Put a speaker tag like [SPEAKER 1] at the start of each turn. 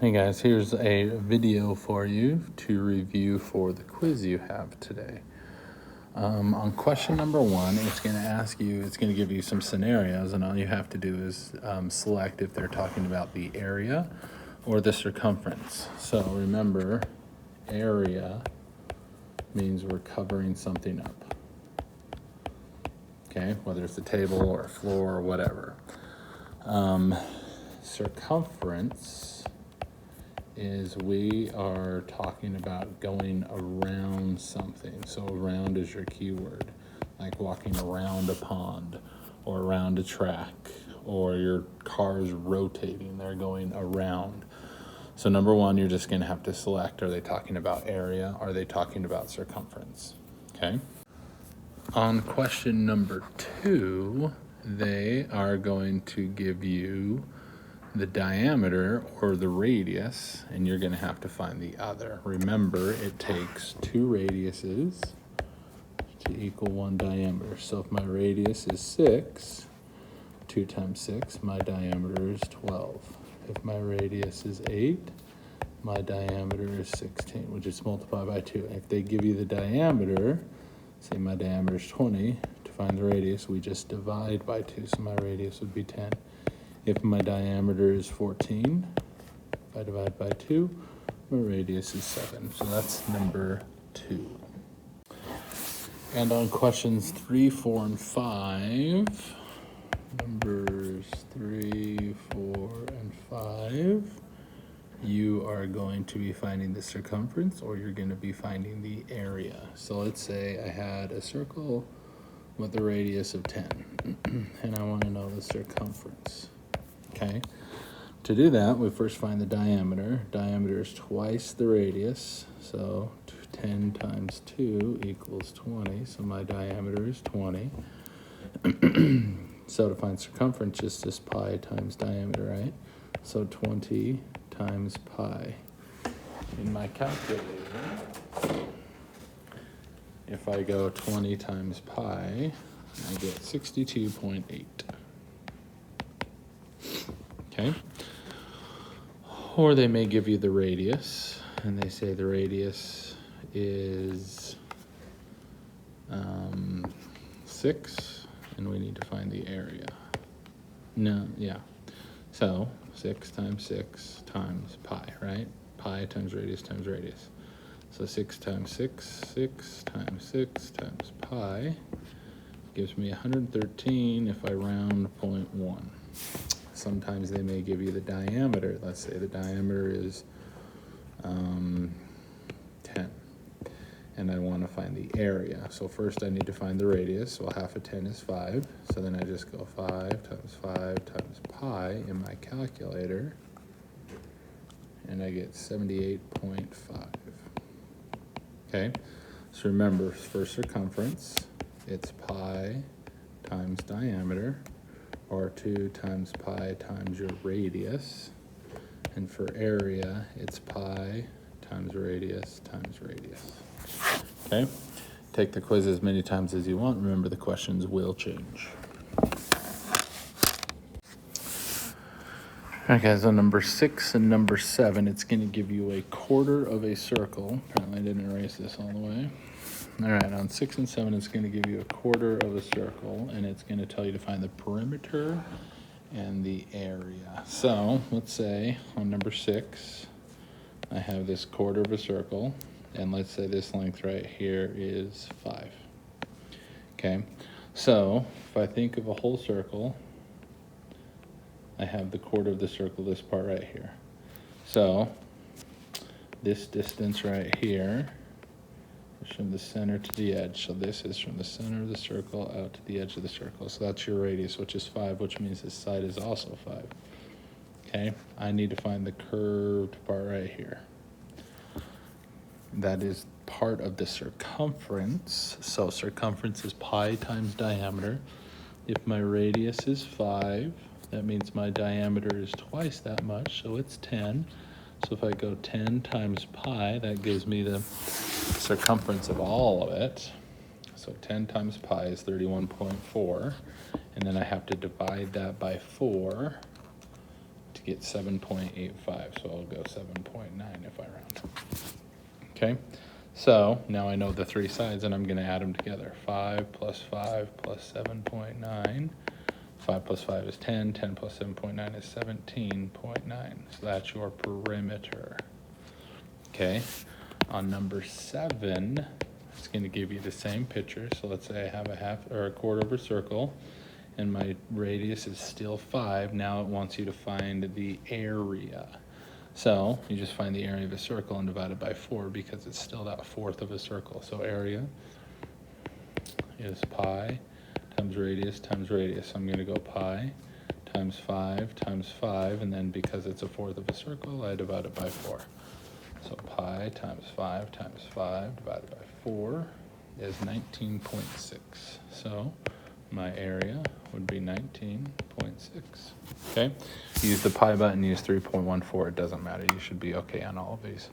[SPEAKER 1] Hey guys, here's a video for you to review for the quiz you have today. On question number 1, it's going to give you some scenarios, and all you have to do is select if they're talking about the area or the circumference. So remember, area means we're covering something up. Okay, whether it's a table or a floor or whatever. Circumference is we are talking about going around something. So around is your keyword, like walking around a pond or around a track, or your car's rotating, they're going around. So number 1, you're just going to have to select, are they talking about area? Are they talking about circumference? Okay. On question number 2, they are going to give you the diameter or the radius, and you're going to have to find the other. Remember, it takes 2 radiuses to equal 1 diameter. So if my radius is 6, 2 times 6, my diameter is 12. If my radius is 8, my diameter is 16, which is multiplied by 2. If they give you the diameter, say my diameter is 20, to find the radius, we just divide by 2, so my radius would be 10. If my diameter is 14, if I divide by 2, my radius is 7. So that's number 2. And on questions 3, 4, and 5, numbers 3, 4, and 5, you are going to be finding the circumference, or you're going to be finding the area. So let's say I had a circle with a radius of 10, and I want to know the circumference. Okay, to do that, we first find the diameter. Diameter is twice the radius, so 10 times 2 equals 20, so my diameter is 20. So to find circumference, just this pi times diameter, right? So 20 times pi. In my calculator, if I go 20 times pi, I get 62.8. Okay, or they may give you the radius, and they say the radius is 6, and we need to find the area. So 6 times 6 times pi, right? Pi times radius times radius. So 6 times 6, 6 times 6 times pi gives me 113 if I round 0.1. Sometimes they may give you the diameter. Let's say the diameter is 10, and I want to find the area. So first I need to find the radius. Well, half of 10 is 5, so then I just go 5 times 5 times pi in my calculator, and I get 78.5. Okay, so remember, for circumference, it's pi times diameter, or 2 times pi times your radius. And for area, it's pi times radius times radius. Okay? Take the quiz as many times as you want. Remember, the questions will change. All right, guys, on number 6 and number 7, it's going to give you a quarter of a circle. Apparently I didn't erase this all the way. All right, on 6 and 7, it's going to give you a quarter of a circle, and it's going to tell you to find the perimeter and the area. So let's say on number 6, I have this quarter of a circle, and let's say this length right here is 5. Okay, so if I think of a whole circle, I have the quarter of the circle, this part right here. So this distance right here is from the center to the edge. So this is from the center of the circle out to the edge of the circle. So that's your radius, which is 5, which means this side is also 5. Okay, I need to find the curved part right here. That is part of the circumference. So circumference is pi times diameter. If my radius is 5, that means my diameter is twice that much, so it's 10. So if I go 10 times pi, that gives me the circumference of all of it. So 10 times pi is 31.4. And then I have to divide that by 4 to to get 7.85, so I'll go 7.9 if I round. Okay, so now I know the three sides, and I'm going to add them together. 5 plus 5 plus 7.9. 5 plus 5 is 10. 10 plus 7.9 is 17.9. So that's your perimeter. Okay, on number 7, it's going to give you the same picture. So let's say I have a half or a quarter of a circle, and my radius is still 5. Now it wants you to find the area. So you just find the area of a circle and divide it by 4 because it's still that fourth of a circle. So area is pi times radius times radius. So I'm going to go pi times 5 times 5, and then because it's a fourth of a circle, I divide it by 4. So pi times 5 times 5 divided by 4 is 19.6. So my area would be 19.6. Okay, use the pi button, use 3.14. It doesn't matter. You should be okay on all of these.